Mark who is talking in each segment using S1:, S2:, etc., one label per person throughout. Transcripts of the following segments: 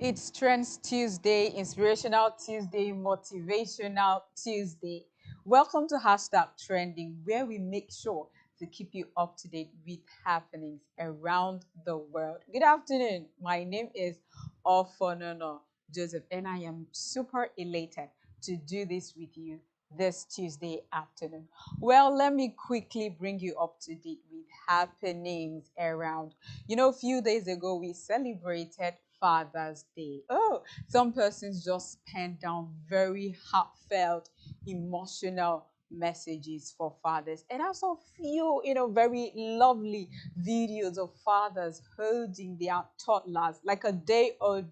S1: It's Trends Tuesday, Inspirational Tuesday, Motivational Tuesday. Welcome to Hashtag Trending, where we make sure to keep you up to date with happenings around the world. Good afternoon. My name is Ofonono Joseph, and I am super elated to do this with you this Tuesday afternoon. Well, let me quickly bring you up to date with happenings around. A few days ago, we celebrated Father's Day. Oh, some persons just penned down very heartfelt, emotional messages for fathers. And I also feel, very lovely videos of fathers holding their toddlers like a day old.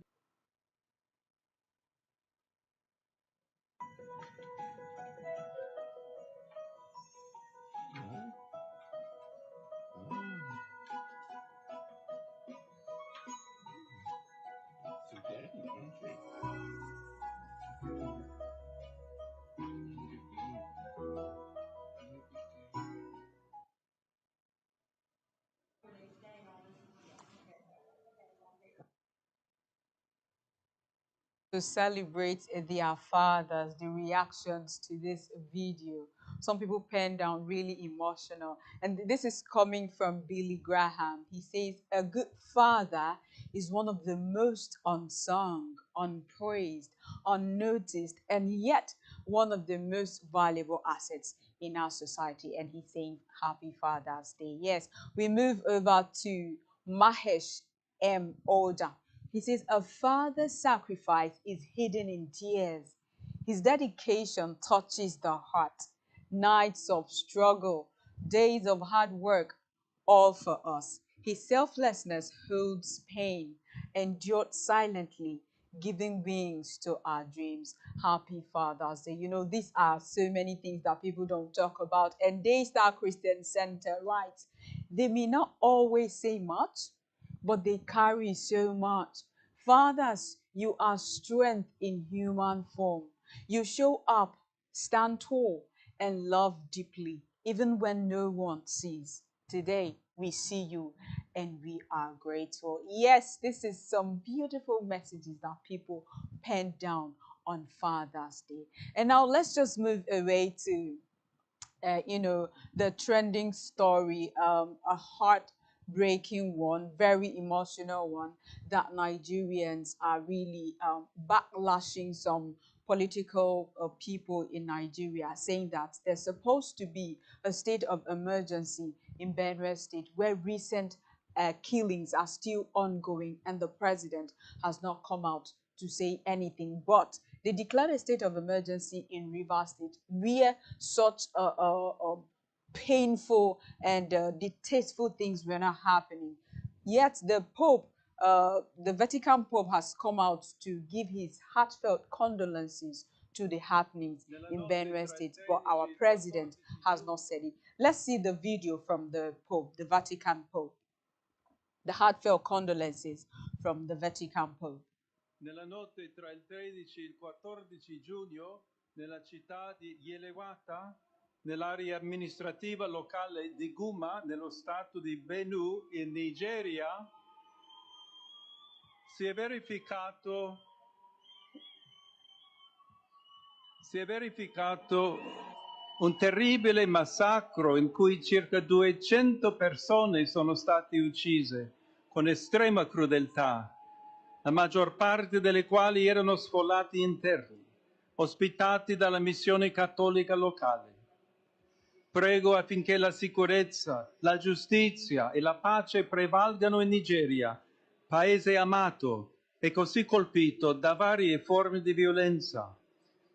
S1: To celebrate their fathers, the reactions to this video. Some people pen down really emotional. And this is coming from Billy Graham. He says, a good father is one of the most unsung, unpraised, unnoticed, and yet one of the most valuable assets in our society. And he's saying, Happy Father's Day. Yes, we move over to Mahesh M. Oda. He says, a father's sacrifice is hidden in tears. His dedication touches the heart. Nights of struggle, days of hard work, all for us. His selflessness holds pain, endured silently, giving wings to our dreams. Happy Father's Day. These are so many things that people don't talk about. And Daystar Christian Center writes, they may not always say much, but they carry so much. Fathers, you are strength in human form. You show up, stand tall, and love deeply, even when no one sees. Today, we see you and we are grateful. Yes, this is some beautiful messages that people pen down on Father's Day. And now let's just move away to the trending story, a heartbreaking one, very emotional one, that Nigerians are really backlashing some political people in Nigeria, saying that there's supposed to be a state of emergency in BENUE State where recent killings are still ongoing and the president has not come out to say anything. But they declared a state of emergency in Rivers State where such painful and distasteful things were not happening. Yet the Vatican Pope has come out to give his heartfelt condolences to the happenings in BENUE State, but our president has not said it. Let's see the video from the Pope, the Vatican Pope, the heartfelt condolences from the Vatican Pope.
S2: Nella notte tra il 13 e il 14 giugno, nella città di Yelewata, nell'area amministrativa locale di Guma, nello stato di BENUE, in Nigeria, si è verificato un terribile massacro in cui circa 200 persone sono state uccise con estrema crudeltà, la maggior parte delle quali erano sfollati interni, ospitati dalla missione cattolica locale. Prego affinché la sicurezza, la giustizia e la pace prevalgano in Nigeria, paese amato e così colpito da varie forme di violenza.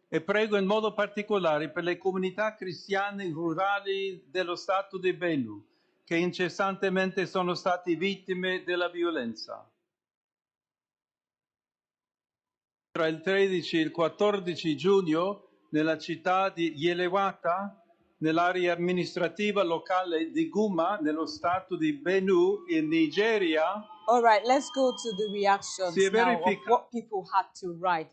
S2: E prego in modo particolare per le comunità cristiane rurali dello Stato di BENUE, che incessantemente sono stati vittime della violenza. Tra il 13 e il 14 giugno, nella città di Yelewata, nell'area amministrativa locale di Guma, nello stato di Benue, in Nigeria.
S1: All right, let's go to the reactions now of what people had to write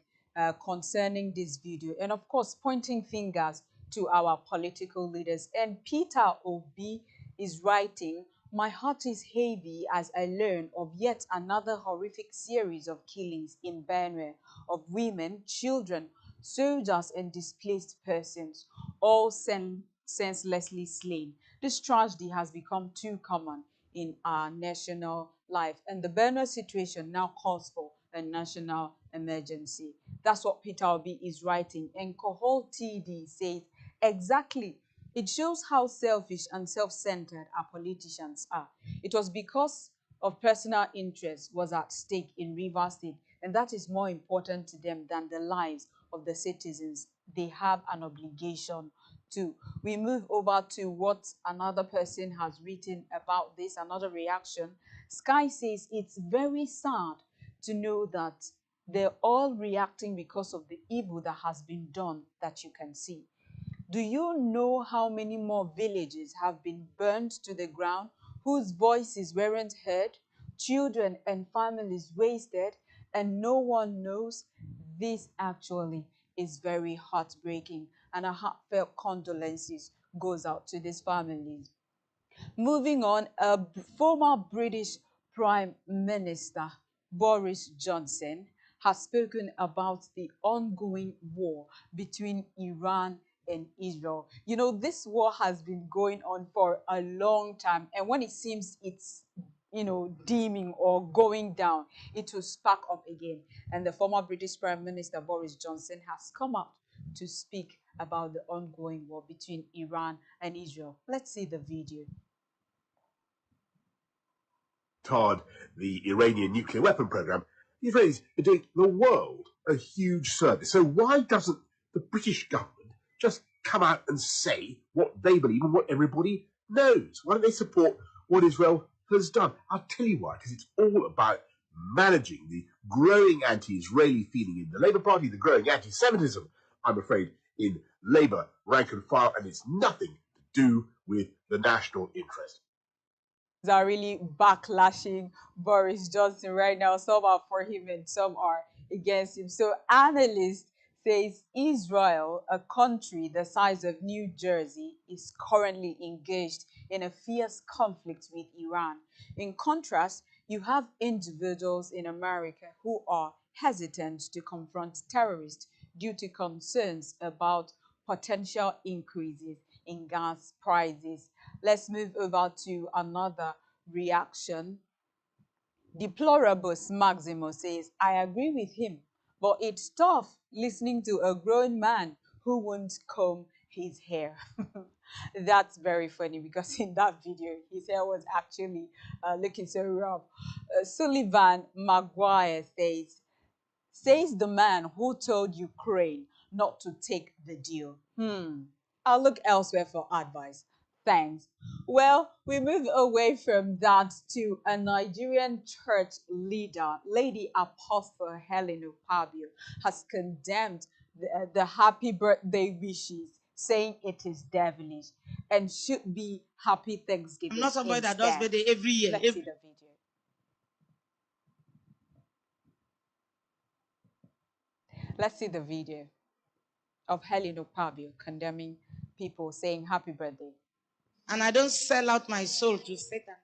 S1: concerning this video. And of course, pointing fingers to our political leaders. And Peter Obi is writing, "My heart is heavy as I learn of yet another horrific series of killings in BENUE of women, children, soldiers, and displaced persons, all senselessly slain. This tragedy has become too common in our national life, and the BENUE situation now calls for a national emergency." That's what Peter Obi is writing. And Kohol TD says, exactly. It shows how selfish and self-centered our politicians are. It was because of personal interest was at stake in Rivers State, and that is more important to them than the lives of the citizens they have an obligation to. We move over to what another person has written about this, another reaction. Sky says, "It's very sad to know that they're all reacting because of the evil that has been done that you can see. Do you know how many more villages have been burned to the ground whose voices weren't heard, children and families wasted, and no one knows? This actually is very heartbreaking, and a heartfelt condolences goes out to these families." Moving on, a former British Prime Minister, Boris Johnson, has spoken about the ongoing war between Iran and Israel. You know, this war has been going on for a long time, and when it seems it's dimming or going down, it will spark up again. And the former British Prime Minister Boris Johnson has come out to speak about the ongoing war between Iran and Israel. Let's see the video.
S3: The Iranian nuclear weapon program, the Israelis are doing the world a huge service. So why doesn't the British government just come out and say what they believe and what everybody knows? Why don't they support what Israel has done? I'll tell you why, because it's all about managing the growing anti-Israeli feeling in the Labour Party, the growing anti-Semitism, I'm afraid, in Labour rank and file, and it's nothing to do with the national interest.
S1: Are really backlashing Boris Johnson right now. Some are for him and some are against him. So analyst says Israel, a country the size of New Jersey, is currently engaged in a fierce conflict with Iran. In contrast, you have individuals in America who are hesitant to confront terrorists due to concerns about potential increases in gas prices. Let's move over to another reaction. Deplorabus Maximus says, "I agree with him, but it's tough listening to a grown man who won't comb his hair." That's very funny because in that video, his hair was actually looking so rough. Sullivan Maguire says the man who told Ukraine not to take the deal. I'll look elsewhere for advice. Thanks. Well, we move away from that to a Nigerian church leader. Lady Apostle Helen Opabio has condemned the happy birthday wishes, saying it is devilish and should be happy Thanksgiving.
S4: I'm not somebody that does birthday every year.
S1: Let's see the video. Let's see the video of Helen Opabio condemning people saying happy birthday.
S4: And I don't sell out my soul to Satan.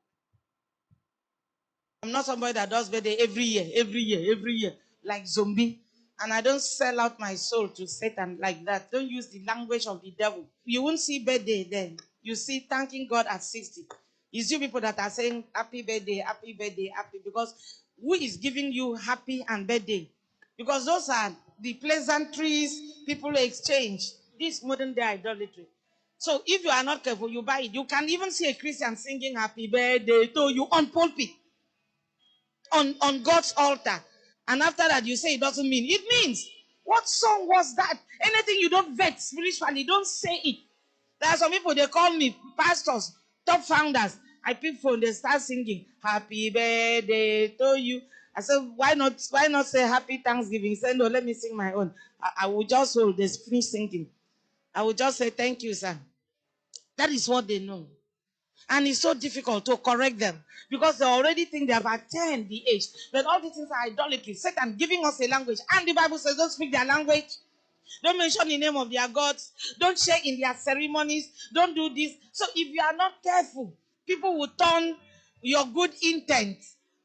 S4: I'm not somebody that does birthday every year, like zombie. And I don't sell out my soul to Satan like that. Don't use the language of the devil. You won't see birthday then. You see thanking God at 60. It's you people that are saying happy birthday, because who is giving you happy and birthday? Because those are the pleasantries people exchange. This modern day idolatry. So if you are not careful, you buy it. You can even see a Christian singing happy birthday to you on pulpit, on God's altar. And after that, you say it doesn't mean. It means. What song was that? Anything you don't vet spiritually, don't say it. There are some people, they call me pastors, top founders. I pick phone, they start singing happy birthday to you. I said, why not say happy Thanksgiving? He said, no, let me sing my own. I will just hold, they finish singing. I will just say, thank you, sir. That is what they know. And it's so difficult to correct them because they already think they have attained the age. But all these things are idolatry. Satan giving us a language. And the Bible says, don't speak their language. Don't mention the name of their gods. Don't share in their ceremonies. Don't do this. So if you are not careful, people will turn your good intent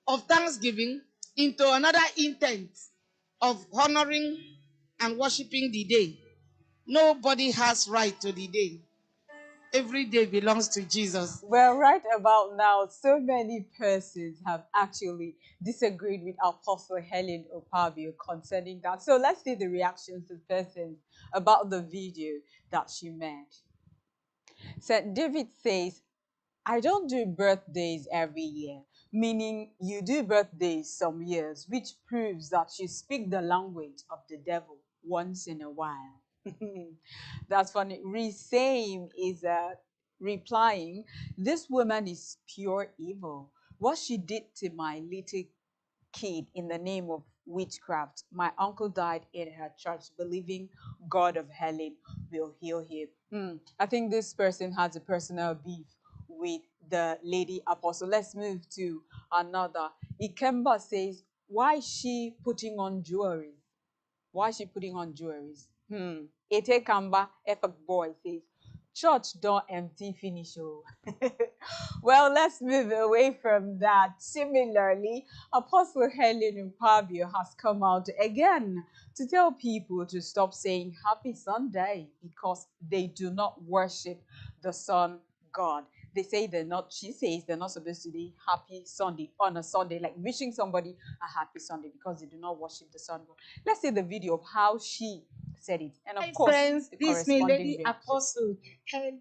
S4: of thanksgiving into another intent of honoring and worshiping the day. Nobody has right to the day. Every day belongs to Jesus.
S1: Well, right about now, so many persons have actually disagreed with Apostle Helen Opabio concerning that. So let's see the reactions of persons about the video that she made. St. David says, I don't do birthdays every year, meaning you do birthdays some years, which proves that you speak the language of the devil once in a while. That's funny. Resame is replying, this woman is pure evil. What she did to my little kid in the name of witchcraft. My uncle died in her church, believing God of Helen will heal him. I think this person has a personal beef with the lady apostle. Let's move to another. Ikemba says, why is she putting on jewelry? Why is she putting on jewelries? Ete Kamba, effect boy says, church don't empty finish. Oh. Well, let's move away from that. Similarly, Apostle Helen Mpabio has come out again to tell people to stop saying Happy Sunday because they do not worship the sun God. They say they're not, she says they're not supposed to be happy Sunday on a Sunday, like wishing somebody a happy Sunday because they do not worship the sun God. Let's see the video of how she said it. And of
S5: Hi
S1: course,
S5: friends,
S1: the
S5: this me
S1: corresponding
S5: Lady
S1: reaction.
S5: Apostle Helen.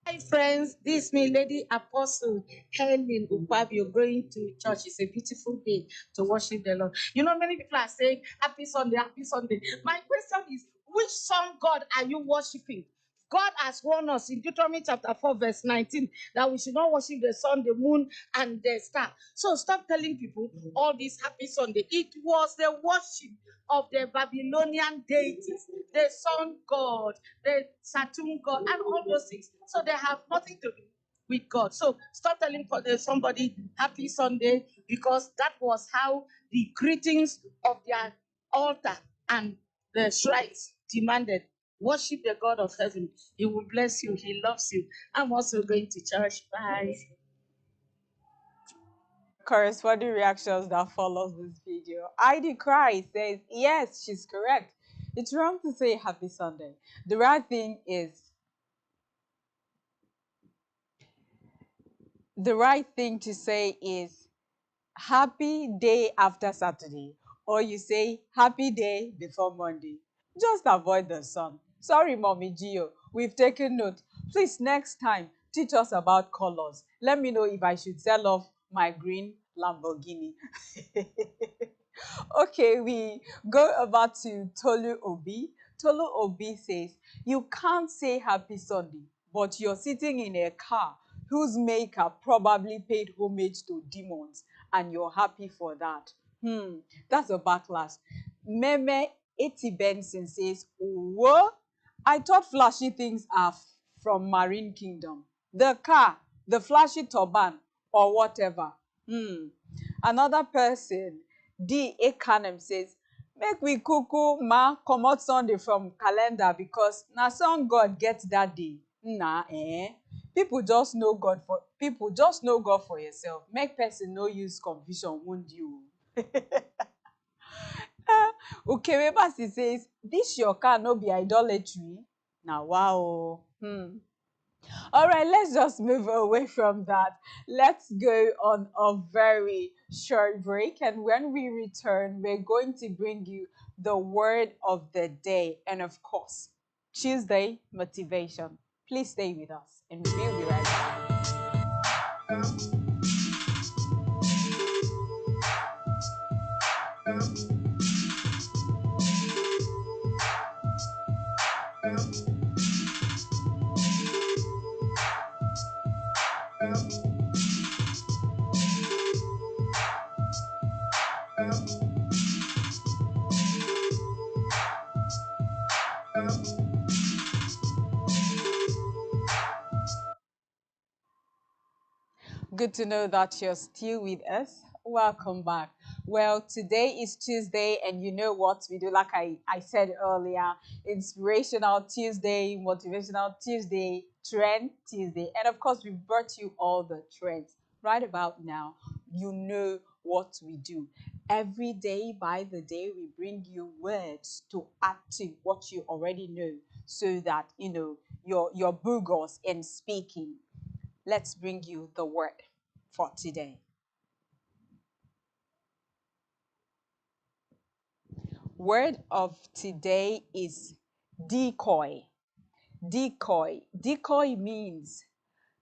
S5: Hi friends, this me Lady Apostle Helen Upabio going to church. It's a beautiful day to worship the Lord. You know, many people are saying Happy Sunday, Happy Sunday. My question is, which sun God are you worshiping? God has warned us in Deuteronomy chapter 4, verse 19, that we should not worship the sun, the moon, and the star. So stop telling people all this happy Sunday. It was the worship of the Babylonian deities, the sun god, the Saturn god, and all those things. So they have nothing to do with God. So stop telling somebody happy Sunday, because that was how the greetings of their altar and the shrines demanded. Worship the God of heaven. He will bless you. He loves you. I'm also going to church. Bye.
S1: Corresponding reactions that follows this video. ID Cry says, yes, she's correct. It's wrong to say happy Sunday. The right thing to say is happy day after Saturday, or you say happy day before Monday. Just avoid the sun. Sorry, Mommy Gio, we've taken note. Please, next time, teach us about colors. Let me know if I should sell off my green Lamborghini. Okay, we go over to Tolu Obi. Tolu Obi says, you can't say happy Sunday, but you're sitting in a car whose maker probably paid homage to demons, and you're happy for that. That's a backlash. Meme Eti Benson says, what? I thought flashy things are from Marine Kingdom. The car, the flashy turban, or whatever. Another person, D. Ekanem says, make we kuku ma comot Sunday from calendar because na sun God get that day. Nah, people just know God for yourself. Make person no use confusion wound you. Ukewebasi says, this your car no be idolatry. Now wow. All right, let's just move away from that. Let's go on a very short break. And when we return, we're going to bring you the word of the day. And of course, Tuesday Motivation. Please stay with us and we'll be right back. Good to know that you're still with us. Welcome back. Well, today is Tuesday, and you know what we do, like I said earlier, Inspirational Tuesday, Motivational Tuesday, Trend Tuesday. And of course, we brought you all the trends. Right about now, you know what we do. Every day by the day, we bring you words to add to what you already know so that, you know, your burgos in speaking. Let's bring you the word for today. Word of today is decoy. Decoy. Decoy means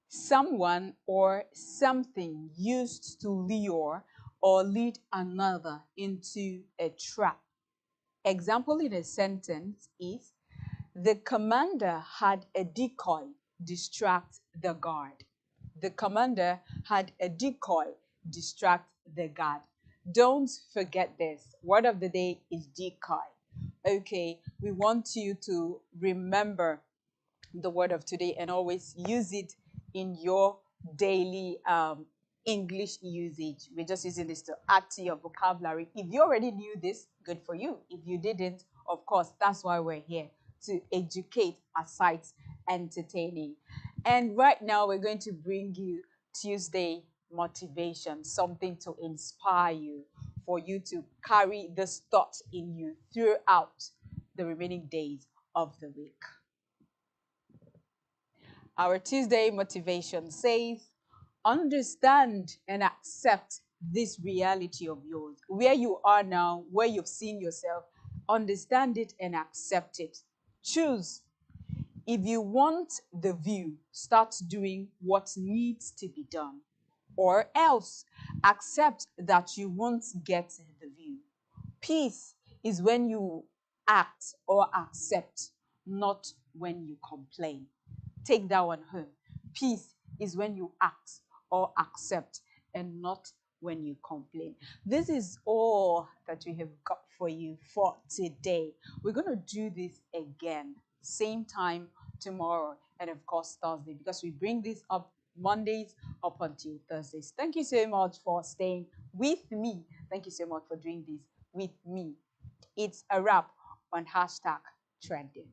S1: someone or something used to lure or lead another into a trap. Example in a sentence is, the commander had a decoy distract the guard. The commander had a decoy distract the guard. Don't forget this. Word of the day is decoy. Okay, we want you to remember the word of today and always use it in your daily English usage. We're just using this to add to your vocabulary. If you already knew this, good for you. If you didn't, of course, that's why we're here, to educate aside entertaining. And right now, we're going to bring you Tuesday motivation, something to inspire you, for you to carry this thought in you throughout the remaining days of the week. Our Tuesday motivation says, understand and accept this reality of yours. Where you are now, where you've seen yourself, understand it and accept it. Choose. If you want the view, start doing what needs to be done. Or else, accept that you won't get the view. Peace is when you act or accept, not when you complain. Take that one home. Peace is when you act or accept and not when you complain. This is all that we have got for you for today. We're going to do this again, same time tomorrow and of course Thursday, because we bring this up Mondays up until Thursdays. Thank you so much for staying with me. Thank you so much for doing this with me. It's a wrap on hashtag trending.